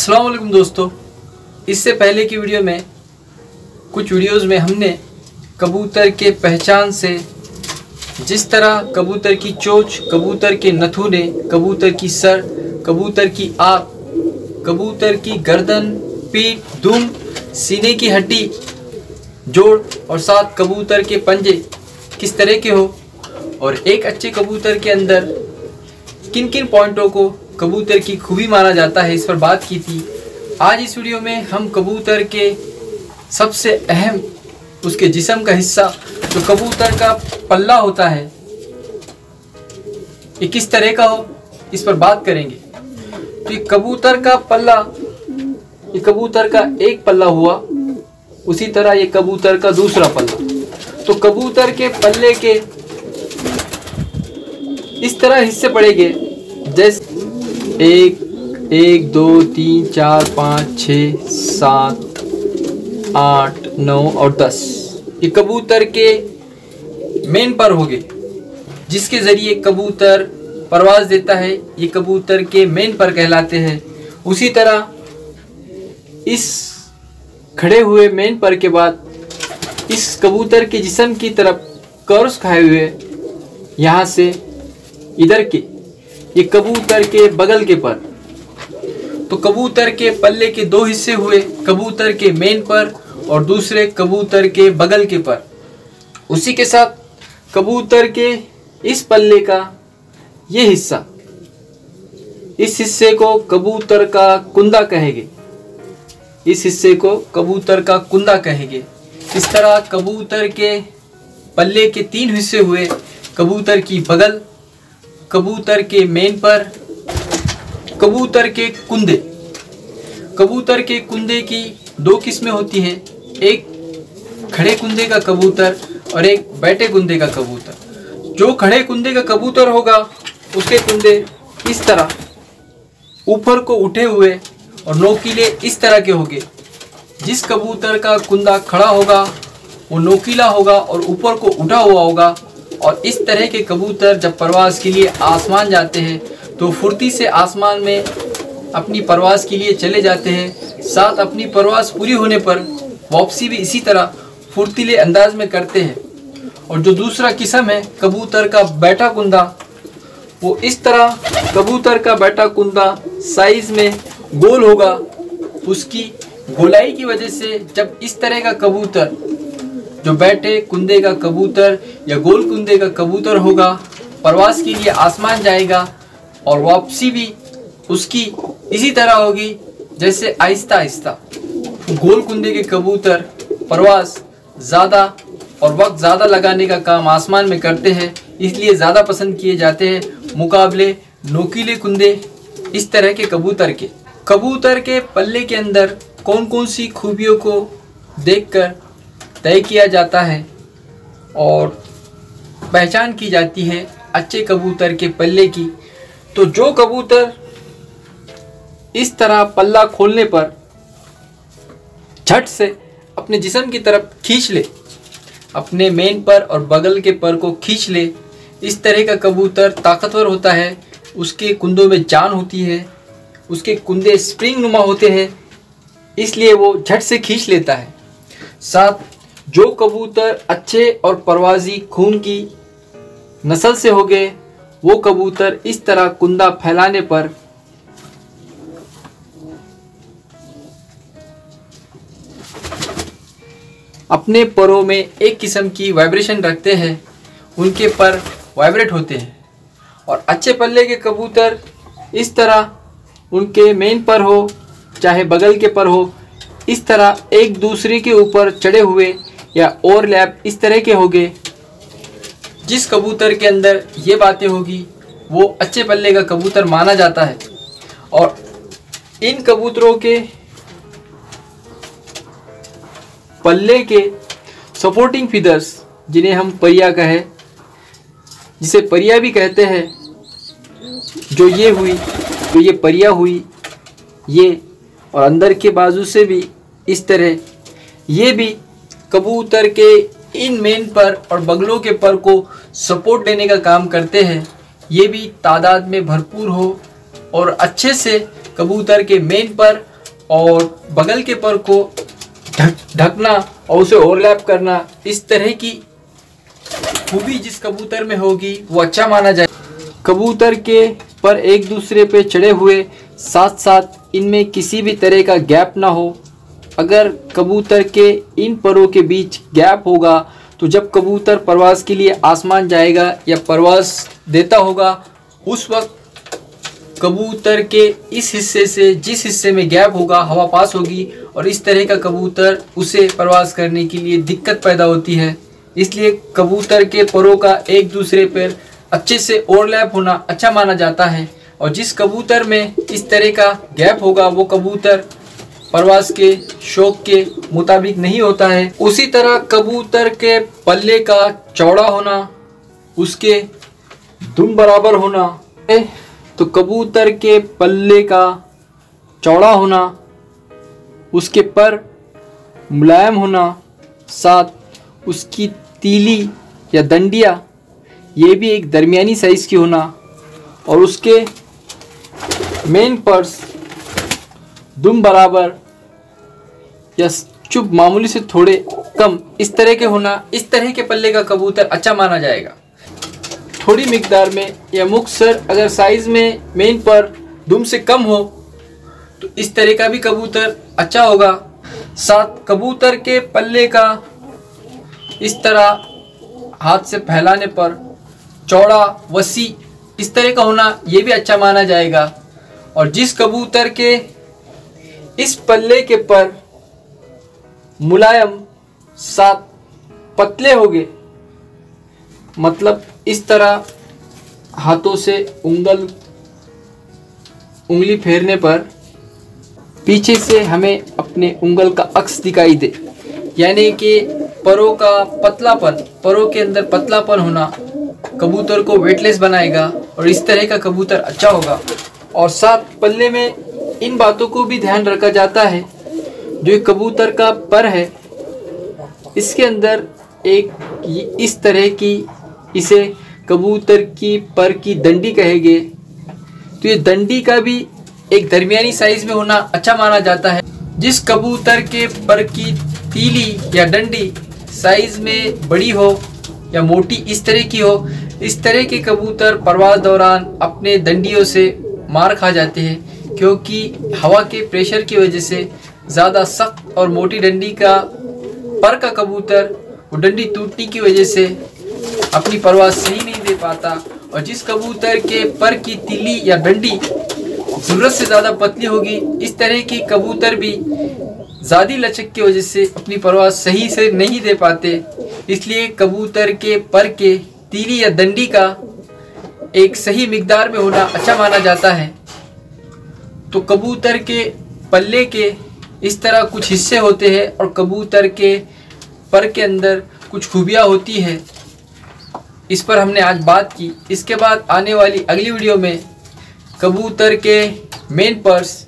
अस्सलाम वालेकुम दोस्तों। इससे पहले की वीडियो में कुछ वीडियोस में हमने कबूतर के पहचान से जिस तरह कबूतर की चोंच, कबूतर के नथुने, कबूतर की सर, कबूतर की आँख, कबूतर की गर्दन, पीठ, दुम, सीने की हड्डी, जोड़ और साथ कबूतर के पंजे किस तरह के हो और एक अच्छे कबूतर के अंदर किन किन पॉइंटों को कबूतर की खूबी माना जाता है, इस पर बात की थी। आज इस वीडियो में हम कबूतर के सबसे अहम उसके जिस्म का हिस्सा जो कबूतर का पल्ला होता है, ये किस तरह का हो, इस पर बात करेंगे। तो ये कबूतर का पल्ला, ये कबूतर का एक पल्ला हुआ, उसी तरह ये कबूतर का दूसरा पल्ला। तो कबूतर के पल्ले के इस तरह हिस्से पड़ेंगे, जैसे 1, 2, 3, 4, 5, 6, 7, 8, 9 और 10। ये कबूतर के मेन पर होंगे जिसके ज़रिए कबूतर परवाज़ देता है, ये कबूतर के मेन पर कहलाते हैं। उसी तरह इस खड़े हुए मेन पर के बाद इस कबूतर के जिस्म की तरफ कर्व्स खाए हुए यहाँ से इधर के ये कबूतर के बगल के पर। तो कबूतर के पल्ले के दो हिस्से हुए, कबूतर के मेन पर और दूसरे कबूतर के बगल के पर। उसी के साथ कबूतर के इस पल्ले का ये हिस्सा, इस हिस्से को कबूतर का कुंदा कहेंगे, इस हिस्से को कबूतर का कुंदा कहेंगे। इस तरह कबूतर के पल्ले के 3 हिस्से हुए, कबूतर की बगल, कबूतर के मेन पर, कबूतर के कुंदे। कबूतर के कुंदे की 2 किस्में होती हैं, एक खड़े कुंदे का कबूतर और एक बैठे कुंदे का कबूतर। जो खड़े कुंदे का कबूतर होगा उसके कुंदे इस तरह ऊपर को उठे हुए और नोकीले इस तरह के होंगे। जिस कबूतर का कुंदा खड़ा होगा वो नोकीला होगा और ऊपर को उठा हुआ होगा। और इस तरह के कबूतर जब परवाज़ के लिए आसमान जाते हैं तो फुर्ती से आसमान में अपनी परवाज़ के लिए चले जाते हैं। साथ अपनी परवाज़ पूरी होने पर वापसी भी इसी तरह फुर्तीले अंदाज में करते हैं। और जो दूसरा किस्म है कबूतर का बैठा कुंदा, वो इस तरह कबूतर का बैठा कुंदा साइज़ में गोल होगा। उसकी गोलाई की वजह से जब इस तरह का कबूतर, जो बैठे कुंदे का कबूतर या गोल कुंदे का कबूतर होगा, परवाज़ के लिए आसमान जाएगा और वापसी भी उसकी इसी तरह होगी जैसे आहिस्ता आहिस्ता। गोल कुंदे के कबूतर परवाज़ ज़्यादा और वक्त ज़्यादा लगाने का काम आसमान में करते हैं, इसलिए ज़्यादा पसंद किए जाते हैं मुकाबले नोकीले कुंदे इस तरह के कबूतर के। कबूतर के पल्ले के अंदर कौन कौन सी खूबियों को देखकर तय किया जाता है और पहचान की जाती है अच्छे कबूतर के पल्ले की। तो जो कबूतर इस तरह पल्ला खोलने पर झट से अपने जिस्म की तरफ खींच ले, अपने मेन पर और बगल के पर को खींच ले, इस तरह का कबूतर ताकतवर होता है। उसके कुंदों में जान होती है, उसके कुंदे स्प्रिंग नुमा होते हैं, इसलिए वो झट से खींच लेता है। साथ जो कबूतर अच्छे और परवाज़ी खून की नस्ल से हो गए, वो कबूतर इस तरह कुंदा फैलाने पर अपने परों में एक किस्म की वाइब्रेशन रखते हैं, उनके पर वाइब्रेट होते हैं। और अच्छे पल्ले के कबूतर इस तरह उनके मेन पर हो चाहे बगल के पर हो, इस तरह एक दूसरे के ऊपर चढ़े हुए या ओवरलैप इस तरह के होंगे। जिस कबूतर के अंदर ये बातें होगी वो अच्छे पल्ले का कबूतर माना जाता है। और इन कबूतरों के पल्ले के सपोर्टिंग फीदर्स, जिन्हें हम परिया कहें, जिसे परिया भी कहते हैं, जो ये हुई, जो ये परिया हुई, ये और अंदर के बाजू से भी इस तरह, ये भी कबूतर के इन मेन पर और बगलों के पर को सपोर्ट देने का काम करते हैं। ये भी तादाद में भरपूर हो और अच्छे से कबूतर के मेन पर और बगल के पर को ढकना और उसे ओवरलैप करना, इस तरह की खूबी जिस कबूतर में होगी वो अच्छा माना जाए। कबूतर के पर एक दूसरे पे चढ़े हुए, साथ साथ इनमें किसी भी तरह का गैप ना हो। अगर कबूतर के इन परों के बीच गैप होगा तो जब कबूतर परवास के लिए आसमान जाएगा या परवास देता होगा, उस वक्त कबूतर के इस हिस्से से जिस हिस्से में गैप होगा हवा पास होगी और इस तरह का कबूतर उसे परवास करने के लिए दिक्कत पैदा होती है। इसलिए कबूतर के परों का एक दूसरे पर अच्छे से ओवरलैप होना अच्छा माना जाता है और जिस कबूतर में इस तरह का गैप होगा वो कबूतर परवास के शौक के मुताबिक नहीं होता है। उसी तरह कबूतर के पल्ले का चौड़ा होना, उसके दुम बराबर होना, तो कबूतर के पल्ले का चौड़ा होना, उसके पर मुलायम होना, साथ उसकी तीली या दंडिया ये भी एक दरमियानी साइज़ की होना और उसके मेन पर्स दुम बराबर या चुप मामूली से थोड़े कम इस तरह के होना। इस तरह के पल्ले का कबूतर अच्छा माना जाएगा। थोड़ी मिकदार में या मुख्तसर अगर साइज़ में मेन पर दुम से कम हो तो इस तरह का भी कबूतर अच्छा होगा। साथ कबूतर के पल्ले का इस तरह हाथ से फैलाने पर चौड़ा वसी इस तरह का होना ये भी अच्छा माना जाएगा। और जिस कबूतर के इस पल्ले के पर मुलायम साथ पतले होंगे, मतलब इस तरह हाथों से उंगली फेरने पर पीछे से हमें अपने उंगल का अक्स दिखाई दे, यानी कि परों का पतलापन, परों के अंदर पतलापन होना कबूतर को वेटलेस बनाएगा और इस तरह का कबूतर अच्छा होगा। और साथ पल्ले में इन बातों को भी ध्यान रखा जाता है। जो कबूतर का पर है इसके अंदर एक इस तरह की, इसे कबूतर की पर की डंडी कहेंगे, तो ये डंडी का भी एक दरमियानी साइज में होना अच्छा माना जाता है। जिस कबूतर के पर की तीली या डंडी साइज में बड़ी हो या मोटी इस तरह की हो, इस तरह के कबूतर परवास दौरान अपने डंडियों से मार खा जाते हैं, क्योंकि हवा के प्रेशर की वजह से ज़्यादा सख्त और मोटी डंडी का पर का कबूतर वो डंडी टूटने की वजह से अपनी परवास सही नहीं दे पाता। और जिस कबूतर के पर की तीली या डंडी ज़रूरत से ज़्यादा पतली होगी, इस तरह की कबूतर भी ज़्यादा लचक की वजह से अपनी परवास सही से नहीं दे पाते। इसलिए कबूतर के पर के तीली या डंडी का एक सही मिकदार में होना अच्छा माना जाता है। तो कबूतर के पल्ले के इस तरह कुछ हिस्से होते हैं और कबूतर के पर के अंदर कुछ खूबियाँ होती है, इस पर हमने आज बात की। इसके बाद आने वाली अगली वीडियो में कबूतर के मेन पर्स,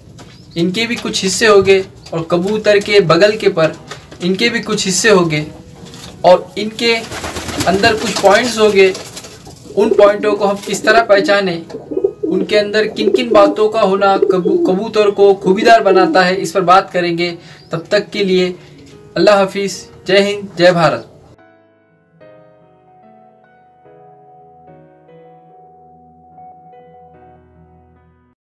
इनके भी कुछ हिस्से होंगे और कबूतर के बगल के पर, इनके भी कुछ हिस्से होंगे और इनके अंदर कुछ पॉइंट्स होंगे। उन पॉइंटों को हम किस तरह पहचानें, उनके अंदर किन किन बातों का होना कबूतर को खूबीदार बनाता है, इस पर बात करेंगे। तब तक के लिए अल्लाह हाफिज़। जय हिंद, जय भारत।